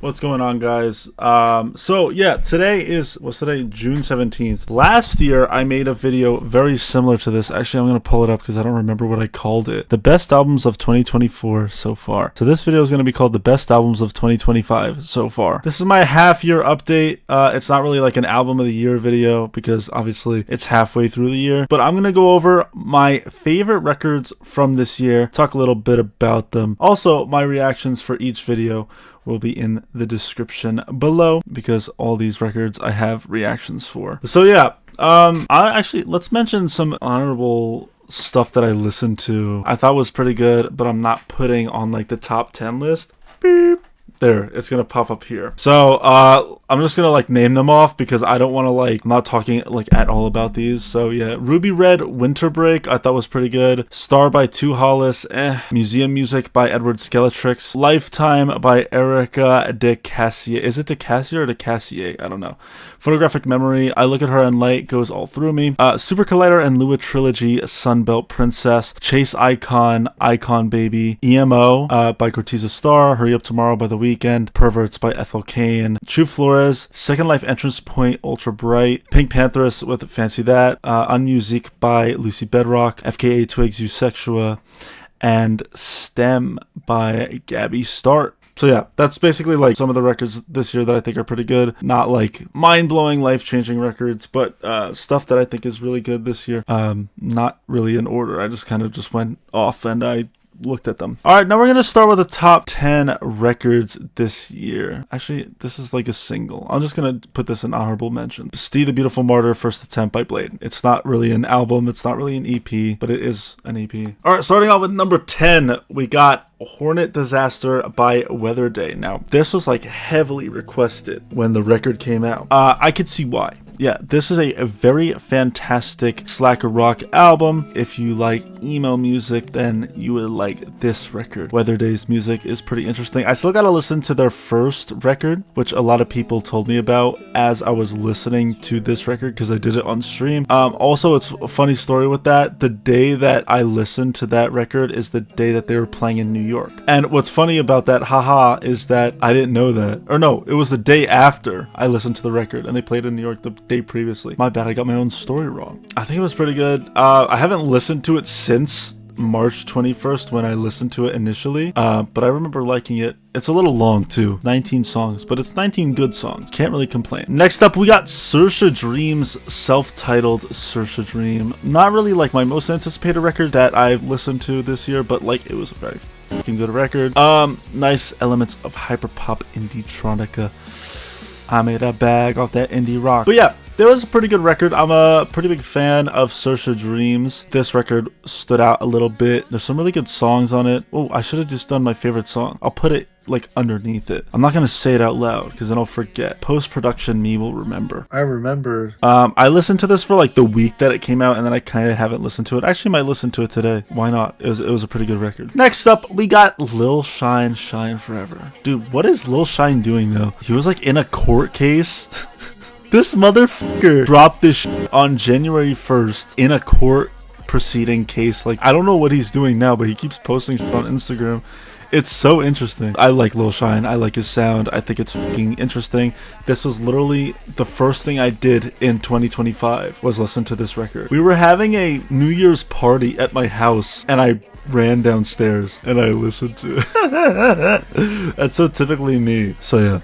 What's going on, guys? So yeah, what's today? June 17th. Last year, I made a video very similar to this. Actually, I'm going to pull it up because I don't remember what I called it. The best albums of 2024 so far. So this video is going to be called the best albums of 2025 so far. This is my half year update. It's not really like an album of the year video because obviously it's halfway through the year, but I'm going to go over my favorite records from this year, talk a little bit about them. Also, my reactions for each video will be in the description below because all these records I have reactions for. So yeah, let's mention some honorable stuff that I listened to. I thought was pretty good, but I'm not putting on like the top 10 list. Beep. There, it's gonna pop up here. So I'm just gonna like name them off because I don't want to I'm not talking like at all about these. So yeah, Ruby Red Winter Break I thought was pretty good. Star by Two Hollis, Museum Music by Edward Skeletrix, Lifetime by Erica de Cassier. Is it de Cassier or de Cassier? I don't know. Photographic Memory, I Look at Her and Light goes all through me. Super Collider and Lua Trilogy, Sunbelt Princess, Chase Icon, Icon Baby, EMO by Corteza Star, Hurry Up Tomorrow by The Weeknd, Perverts by Ethel Cain, True Flores, Second Life Entrance Point, Ultra Bright, Pink Pantheress with Fancy That, Unmusic by Lucy Bedrock, FKA Twigs Eusexua, and Stem by Gabby Start. So yeah, that's basically like some of the records this year that I think are pretty good. Not like mind-blowing, life-changing records, but stuff that I think is really good this year. Not really in order. I just kind of just went off and I looked at them. All right, now we're gonna start with the top 10 records this year. Actually, this is like a single. I'm just gonna put this in honorable mention. Steve the Beautiful Martyr, First Attempt by Blade. It's not really an album, it's not really an EP, but it is an EP. All right, starting out with number 10, we got Hornet Disaster by Weatherday. Now, this was like heavily requested when the record came out. I could see why. Yeah, this is a very fantastic slacker rock album. If you like emo music, then you would like this record. Weatherday's music is pretty interesting. I still gotta listen to their first record, which a lot of people told me about as I was listening to this record because I did it on stream. Also, it's a funny story with that. The day that I listened to that record is the day that they were playing in New York. And what's funny about that, haha, is that I didn't know that. Or no, it was the day after I listened to the record and they played in New York the day previously. My bad, I got my own story wrong. I think it was pretty good. I haven't listened to it since March 21st when I listened to it initially, but I remember liking it. It's a little long too, 19 songs, but it's 19 good songs. Can't really complain. Next up, we got saoirse Dream's self-titled saoirse Dream. Not really like my most anticipated record that I've listened to this year, but like it was a very fucking good record. Nice elements of hyperpop indie-tronica. I made a bag off that indie rock. But yeah, it was a pretty good record. I'm a pretty big fan of saoirse Dreams. This record stood out a little bit. There's some really good songs on it. Oh, I should have just done my favorite song. I'll put it like underneath it. I'm not gonna say it out loud because then I'll forget. Post-production me will remember. I remember. I listened to this for like the week that it came out and then I kind of haven't listened to it. Actually might listen to it today. Why not? It was a pretty good record. Next up, we got Lil Shine, Shine Forever. Dude, what is Lil Shine doing though? He was like in a court case. This motherfucker dropped this shit on January 1st in a court proceeding case. Like, I don't know what he's doing now, but he keeps posting shit on Instagram. It's so interesting. I like Lil Shine. I like his sound. I think it's fucking interesting. This was literally the first thing I did in 2025 was listen to this record. We were having a New Year's party at my house and I ran downstairs and I listened to it. That's so typically me. So yeah.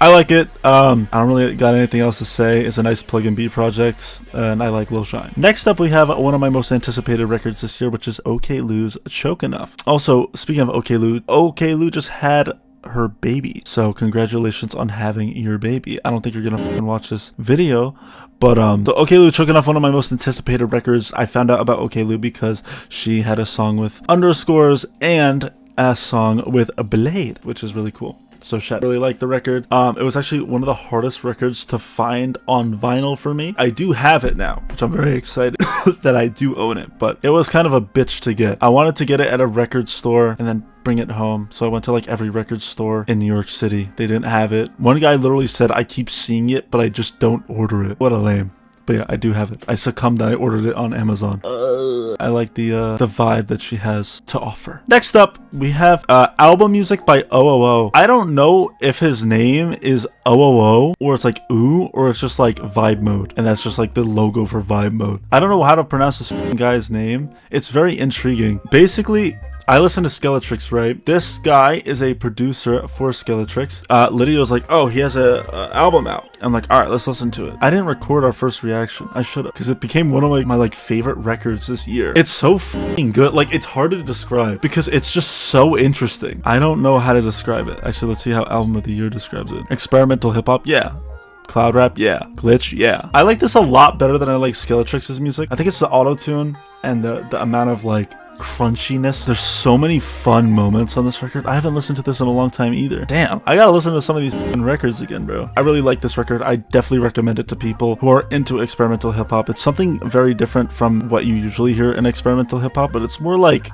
I like it. I don't really got anything else to say. It's a nice plug and beat project, and I like Lil Shine. Next up, we have one of my most anticipated records this year, which is Oklou's Choke Enough. Also, speaking of Oklou just had her baby. So congratulations on having your baby. I don't think you're gonna fucking watch this video, but so Oklou Choke Enough, one of my most anticipated records. I found out about Oklou because she had a song with Underscores and a song with Blade, which is really cool. So Shat really liked the record. It was actually one of the hardest records to find on vinyl for me. I do have it now, which I'm very excited that I do own it, but it was kind of a bitch to get. I wanted to get it at a record store and then bring it home. So I went to like every record store in New York City. They didn't have it. One guy literally said, I keep seeing it, but I just don't order it. What a lame. But yeah, I do have it. I succumbed and I ordered it on Amazon. I like the vibe that she has to offer. Next up, we have album music by OOO. I don't know if his name is OOO or it's like ooh or it's just like vibe mode, and that's just like the logo for vibe mode. I don't know how to pronounce this guy's name. It's very intriguing. Basically, I listen to Skeletrix, right? This guy is a producer for Skeletrix. Lydia was like, oh, he has a album out. I'm like, all right, let's listen to it. I didn't record our first reaction. I should have, because it became one of like my favorite records this year. It's so fucking good. Like, it's hard to describe because it's just so interesting. I don't know how to describe it. Actually, let's see how Album of the Year describes it. Experimental hip hop, yeah. Cloud rap, yeah. Glitch, yeah. I like this a lot better than I like Skeletrix's music. I think it's the auto-tune and the amount of like crunchiness. There's so many fun moments on this record. I haven't listened to this in a long time either. Damn, I gotta listen to some of these records again, bro. I really like this record. I definitely recommend it to people who are into experimental hip-hop. It's something very different from what you usually hear in experimental hip-hop, but it's more like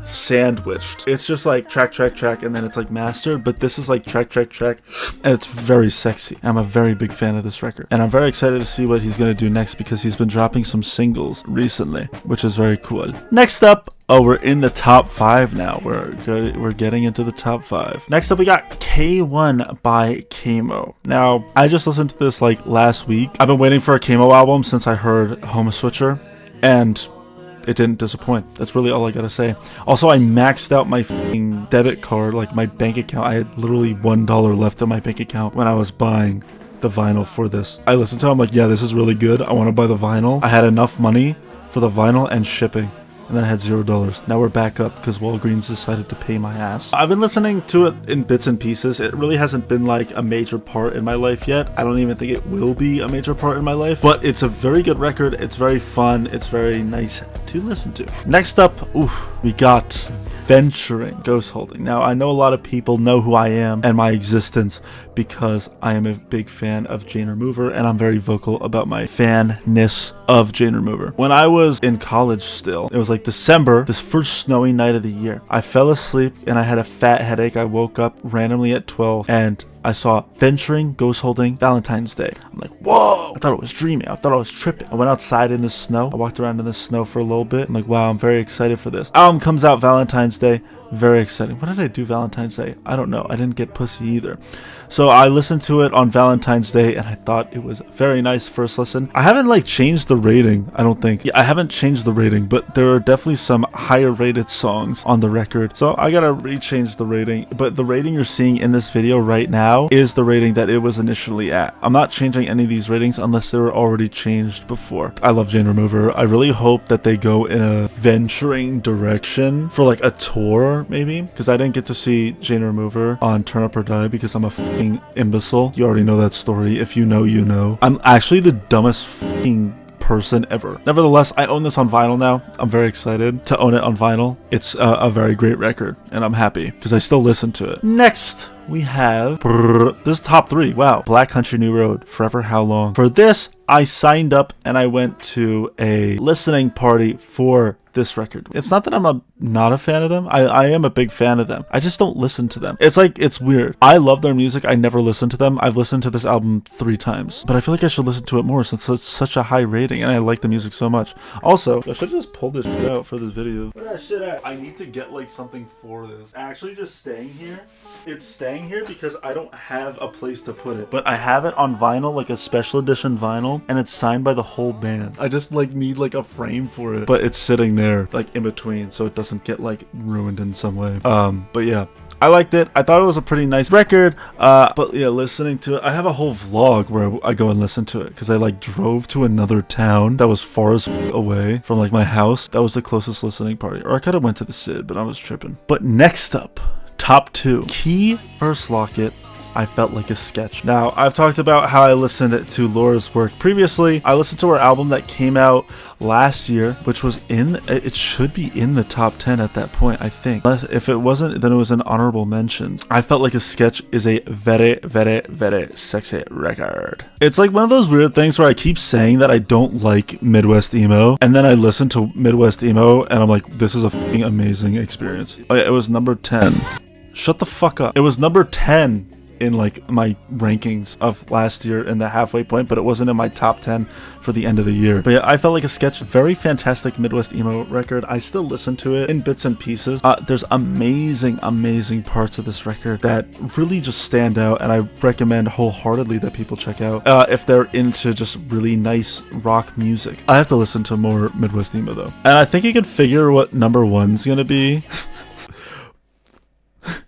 sandwiched. It's just like track, and then it's like mastered, but this is like track, and it's very sexy. I'm a very big fan of this record, and I'm very excited to see what he's gonna do next because he's been dropping some singles recently, which is very cool. Next up, oh, we're in the top 5 now. We're getting into the top 5. Next up, we got K1 by kmoe. Now, I just listened to this like last week. I've been waiting for a kmoe album since I heard Home Switcher, and it didn't disappoint. That's really all I gotta say. Also, I maxed out my fucking debit card, like my bank account. I had literally $1 left in my bank account when I was buying the vinyl for this. I listened to it, I'm like, yeah, this is really good. I want to buy the vinyl. I had enough money for the vinyl and shipping, and then I had $0. Now we're back up because Walgreens decided to pay my ass. I've been listening to it in bits and pieces. It really hasn't been like a major part in my life yet. I don't even think it will be a major part in my life, but it's a very good record. It's very fun. It's very nice to listen to. Next up, we got Venturing Ghostholding. Now, I know a lot of people know who I am and my existence because I am a big fan of Jane Remover, and I'm very vocal about my fanness of Jane Remover. When I was in college still, it was like December, this first snowy night of the year. I fell asleep and I had a fat headache. I woke up randomly at 12 and I saw Venturing Ghostholding Valentine's Day. I'm like, whoa! I thought it was dreaming. I thought I was tripping. I went outside in the snow. I walked around in the snow for a little bit. I'm like, wow, I'm very excited for this. Album comes out Valentine's Day. Very exciting. What did I do Valentine's Day? I don't know. I didn't get pussy either. So I listened to it on Valentine's Day and I thought it was very nice first listen. I haven't like changed the rating, I don't think. Yeah, I haven't changed the rating, but there are definitely some higher rated songs on the record. So I gotta rechange the rating. But the rating you're seeing in this video right now is the rating that it was initially at. I'm not changing any of these ratings unless they were already changed before. I love Jane Remover. I really hope that they go in a venturing direction for like a tour maybe, because I didn't get to see Jane Remover on Turn Up or Die because I'm a fucking imbecile. You already know that story. If you know, you know. I'm actually the dumbest fucking person ever. Nevertheless, I own this on vinyl now. I'm very excited to own it on vinyl. It's a very great record, and I'm happy because I still listen to it. Next, we have this is top 3. Wow. Black Country New Road, Forever Howlong. For this, I signed up and I went to a listening party for this record. It's not that I'm not a fan of them. I am a big fan of them. I just don't listen to them. It's like, it's weird. I love their music. I never listen to them. I've listened to this album 3 times, but I feel like I should listen to it more since it's such a high rating and I like the music so much. Also, I should just pull this shit out for this video. Where that shit at? I need to get like something for this. Actually just staying here. It's staying here because I don't have a place to put it, but I have it on vinyl, like a special edition vinyl, and it's signed by the whole band. I just like need like a frame for it, but it's sitting there like in between so it doesn't get like ruined in some way. But yeah, I liked it. I thought it was a pretty nice record. But yeah, listening to it, I have a whole vlog where I go and listen to it because I like drove to another town that was far as away from like my house. That was the closest listening party. Or I could have went to the Sid, but I was tripping. But next up, top 2. Key vs. Locket, I Felt Like a Sketch. Now, I've talked about how I listened to Laura's work previously. I listened to her album that came out last year, which was it should be in the top 10 at that point, I think. If it wasn't, then it was in honorable mentions. I Felt Like a Sketch is a very, very, very sexy record. It's like one of those weird things where I keep saying that I don't like Midwest emo, and then I listen to Midwest emo, and I'm like, this is a fucking amazing experience. Oh yeah, it was number 10. Shut the fuck up. It was number 10 in like my rankings of last year in the halfway point, but it wasn't in my top 10 for the end of the year. But yeah, I felt like a sketch. Very fantastic Midwest emo record. I still listen to it in bits and pieces. There's amazing parts of this record that really just stand out, and I recommend wholeheartedly that people check out if they're into just really nice rock music. I have to listen to more Midwest emo though, and I think you can figure what number one's gonna be.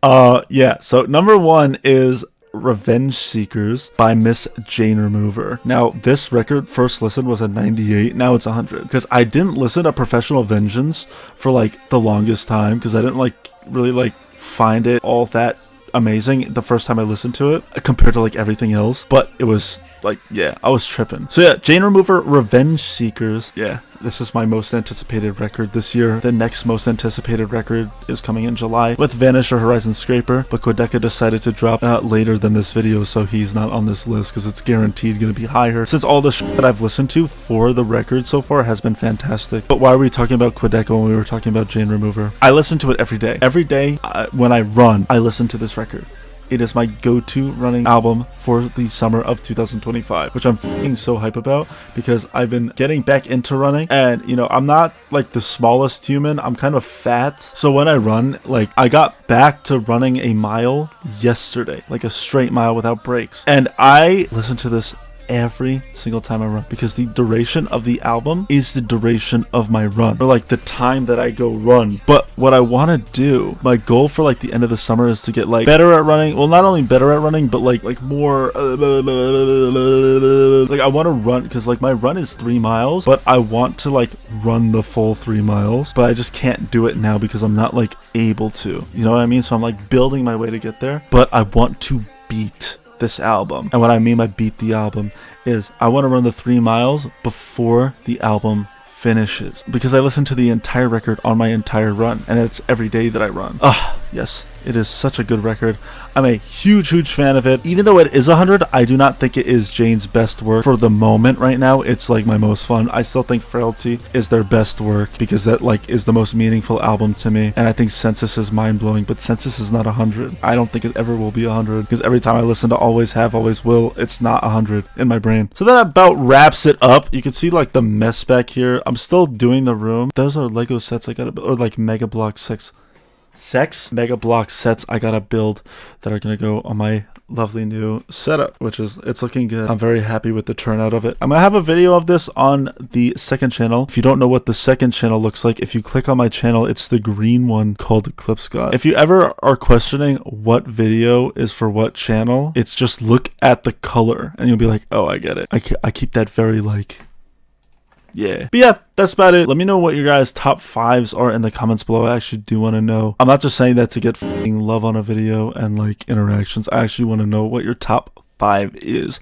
Yeah, so number one is Revengeseekerz by Miss Jane Remover. Now, this record first listen was a 98, now it's 100. Because I didn't listen to Professional Vengeance for like the longest time, because I didn't like really like find it all that amazing the first time I listened to it compared to like everything else. But it was like, yeah, I was tripping. So yeah, Jane Remover, Revengeseekerz. Yeah, this is my most anticipated record this year. The next most anticipated record is coming in July with Vanish or Horizon Scraper, but Quedeca decided to drop later than this video, so he's not on this list because it's guaranteed going to be higher, since all the shit that I've listened to for the record so far has been fantastic. But why are we talking about Quedeca when we were talking about Jane Remover? I listen to it every day. Every day when I run, I listen to this record. It is my go-to running album for the summer of 2025, which I'm f***ing so hype about because I've been getting back into running, and you know, I'm not like the smallest human, I'm kind of fat. So when I run, like I got back to running a mile yesterday, like a straight mile without breaks, and I listen to this every single time I run because the duration of the album is the duration of my run, or like the time that I go run. But what I want to do, my goal for like the end of the summer, is to get like better at running. Well, not only better at running, but like more like I want to run, because like my run is 3 miles, but I want to like run the full 3 miles, but I just can't do it now because I'm not like able to, you know what I mean? So I'm like building my way to get there, but I want to beat this album. And what I mean by beat the album is I want to run the 3 miles before the album finishes, because I listen to the entire record on my entire run, and it's every day that I run. Yes, it is such a good record. I'm a huge fan of it. Even though it is 100, I do not think it is Jane's best work for the moment. Right now, it's like my most fun. I still think Frailty is their best work because that like is the most meaningful album to me, and I think Census is mind-blowing, but Census is not 100. I don't think it ever will be 100, because every time I listen to Always Have, Always Will, it's not 100 in my brain. So that about wraps it up. You can see like the mess back here. I'm still doing the room. Those are Lego sets I gotta build, or like Mega Block 6 Mega Block sets I gotta build that are gonna go on my lovely new setup, which is, it's looking good. I'm very happy with the turnout of it. I'm gonna have a video of this on the second channel. If you don't know what the second channel looks like, if you click on my channel, it's the green one called Eclipse God. If you ever are questioning what video is for what channel, it's just look at the color and you'll be like, oh, I get it. I keep that very like, yeah. But yeah, that's about it. Let me know what your guys' top 5s are in the comments below. I actually do want to know. I'm not just saying that to get f***ing love on a video and like interactions. I actually want to know what your top 5 is.